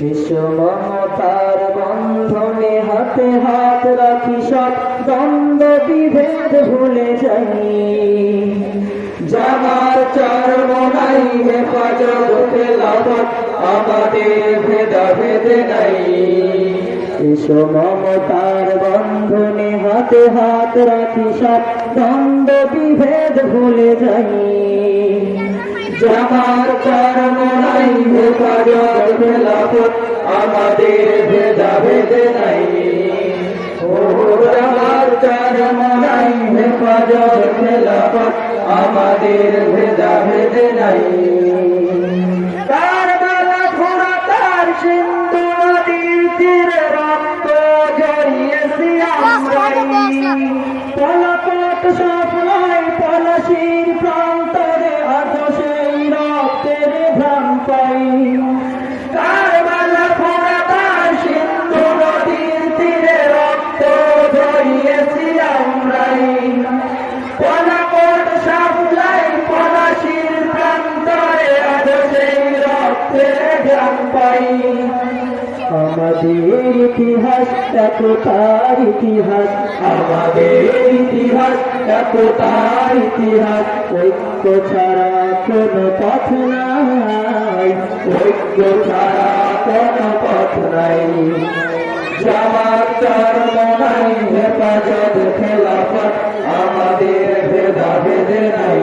বিশ্ব মমতার বন্ধনে হাতে হাত রাখি, সব দ্বন্দ্ব বিভেদ ভুলে যাই। জামার চরমোনাই হেফাজত খেলাফত, আমাদের ভেদাভেদ নাই। বিশ্ব মমতার বন্ধনে হাতে হাত রাখি, সব দ্বন্দ্ব বিভেদ ভুলে যাই। জামার চরমোনাই হেফাজত খেলাফত, আমাদের ভেদাভেদ নাই। ও জামার চরমোনাই হেফাজত খেলাফত, আমাদের ভেদাভেদ নাই। কারবালা ফোরাতার সিন্ধু নদীর তীরে রক্ত ঝরিয়েছি আমরাই। পলাতক সফলাই পলাশির প্রান্তরে, আজ সেই রক্তের ঘ্রাণ পাই। কারবালা ফোরাতার সিন্ধু নদীর তীরে রক্ত ঝরিয়েছি আমরাই। পলাতক সফলাই পলাশির প্রান্তরে, আজ সেই রক্তের ঘ্রাণ পাই। আমাদের ইতিহাস একতার ইতিহাস, আমাদের ইতিহাস একতার ইতিহাস। ঐক্য ছাড়া কোনো পথ নাই, ঐক্য ছাড়া কোনো পথ নাই। জামাত চরমোনাই হেফাজত খেলাফত, আমাদের ভেদাভেদ নাই।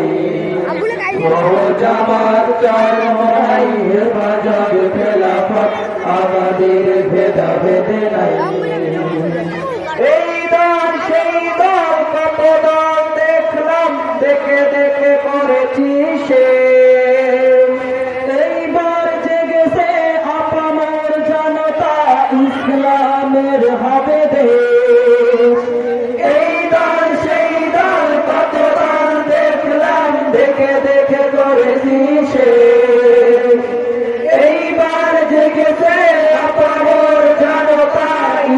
জামাত চরমোনাই হেফাজত খেলাফত, আমাদের ভেদাভেদ নাই। এই দল সেই দল, কত দল দেখলাম, দেখে দেখে করেছি শেষ। এইবার জেগেছে আপামর জনতা, ইসলামের হবে দেশ। এই দল সেই দল, কত দল দেখলাম, দেখে দেখে করেছি শেষ। এইবার জেগেছে আপামর জনতা,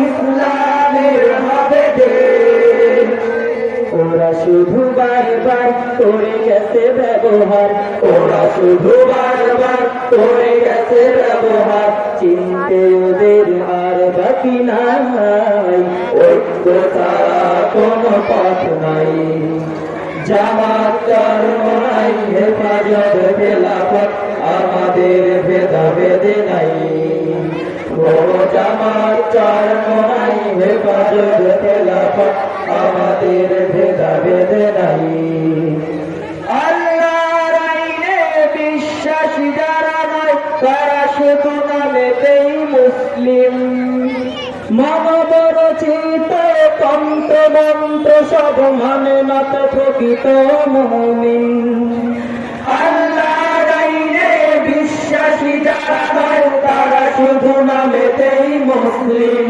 ইসলামের হবে দেশ। ওরা শুধু বারবার করে গেছে ব্যবহার, ওরা শুধু বারবার করে গেছে ব্যবহার। চিনতে ওদের আর বাকি নাই, ঐক্য ছাড়া কোনো পথ নাই। জামাত চরমোনাই হেফাজত খেলাফত, আমাদের ভেদাভেদ নাই। ও জামাত চরমোনাই হেফাজত খেলাফত, আমাদের ভেদাভেদ নাই। আল্লাহর আইনে বিশ্বাসী যারা নয়, তারা শুধু নামেতেই মুসলিম। মানব রচিত তন্ত্র মন্ত্র সব মানে না তো প্রকৃত মুমিন। আল্লাহর আইনে বিশ্বাসী যারা নয়, তারা শুধু নামেতেই মুসলিম।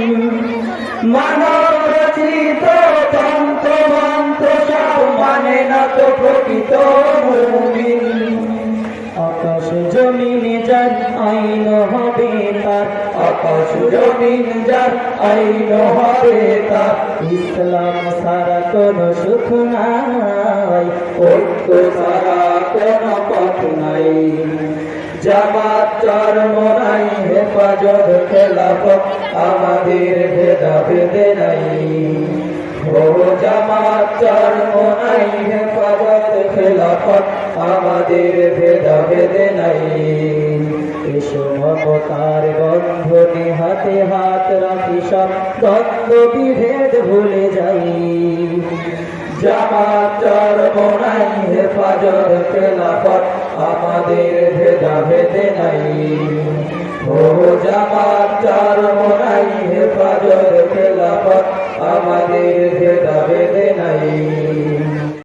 মানব রচিত তন্ত্র মন্ত্র সব মানে না তো প্রকৃত মুমিন। আকাশ জমিন যার আইন হবে তার, আকাশ জমিন যার আইন হবে তার। ইসলাম ছাড়া কোনো সুখ নাই, ঐক্য ছাড়া কোনো পথ নাই। জামাত চরমোনাই হেফাজত খেলাফত, আমাদের ভেদাভেদ নাই। ও জামাত চরমোনাই হেফাজত খেলাফত, আমাদের ভেদাভেদ নাই। এসো মমতার বন্ধনে হাতে হাত রাখি, সব দ্বন্দ্ব বিভেদ ভুলে যাই। জামাত চরমোনাই হেফাজত খেলাফত, আমাদের ভেদাভেদ নাই। ও জামাত চরমোনাই হেফাজত খেলাফত, আমাদের ভেদাভেদ নাই।